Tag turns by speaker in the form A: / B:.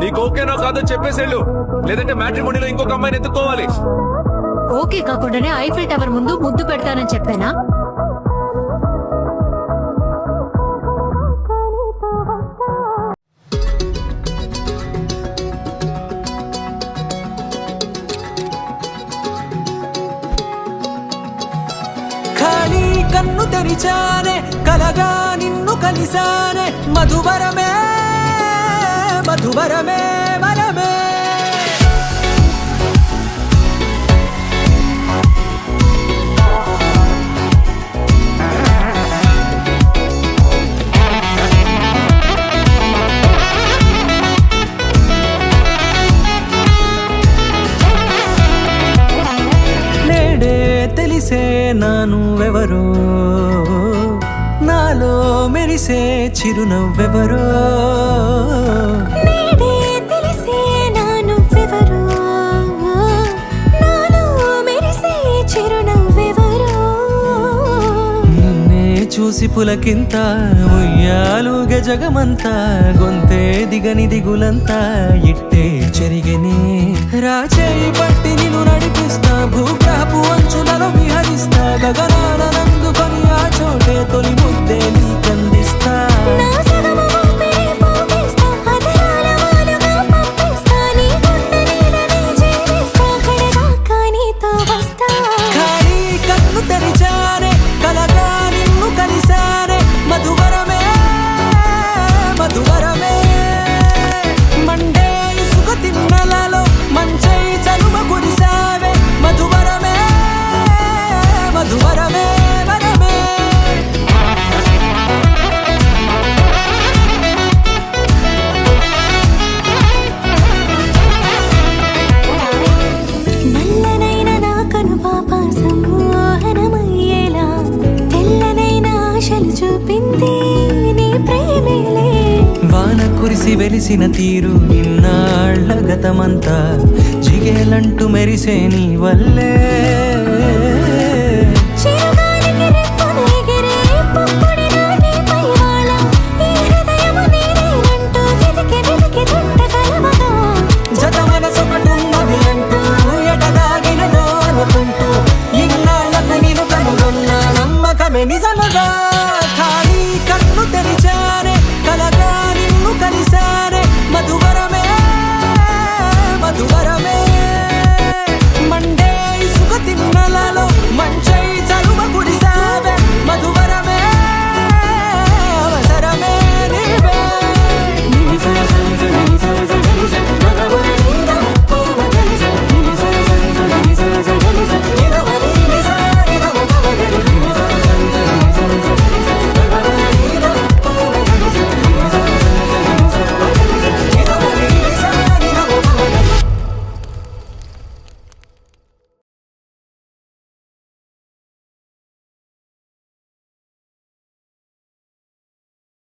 A: నీకు ఓకేనో కాదో చెప్పేసేళ్ళు, లేదంటే మ్యాట్రిమోనీలో ఇంకొక అమ్మాయిని ఎత్తుకోవాలి.
B: ఓకే కాకుండానే ఐఫిల్ టవర్ ముందు ముద్దు పెడతానని చెప్పానా?
C: ఖాళీ కన్ను తెరిచానే, కలగా నిన్ను కలిసానే, మధువరమే మధువరమే వరమే. నేడే తెలిసే నానువెవరో, నాలో మెరిసే చిరునవ్వెవరో.
D: నేడే తెలిసే నానువెవరో, నాలో మెరిసే చిరునవ్వెవరో.
C: నిన్నే చూసి పులకింత ఉయ్యాలుగ జగమంతా, గొంతే దిగని దిగులంతా ఇట్టే చెరిగనే. రాచేయి పట్టి నిన్ను నడిపిస్తా, భూగ్రహపు అంచులలో విహరిస్తా, గగనాన నందుకొని ఆ చోటే తొలి ముద్దే నీకందిస్తా.
D: నా సగము ఊపిరి పోగేస్తా, అధరాల వాలుగా పంపిస్తా, నీ గుండె నీడనే చేరేస్తా, కడదాకా నీతో వస్తా.
C: ఖాళీ కన్ను తెరిచానే, కలగా నిన్ను కలిసానే, మధువరమే మధువరమే. మండే ఇసుక తిన్నెలలో మంచై చలువ కురిసావే, మధువరమే మధువరమే వరమే.
D: నల్లనైన నా కనుపాప సమ్మోహనమయ్యేలా, తెల్లనైన ఆశలు చూపింది నీ ప్రేమేలే.
C: వాన కురిసి వెలిసిన తీరు ఇన్నాళ్ల గతమంతా, జిగేలంటూ మెరిసే నీ వల్లే.
D: చిరుగాలికి రెప్పలు ఎగిరే పుప్పొడిగా నీపై వాలా, ఈ హృదయము నీదేనంటూ వెతికి వెతికి చుట్ట కలవగా.
C: జత మనసొకటున్నది అంటూ ఎటదాగినదో అనుకుంటూ, ఇన్నాళ్లకు నేను కనుగొన్న నమ్మకమే నిజముగా. ఖాళీ కన్ను తెరిచానే,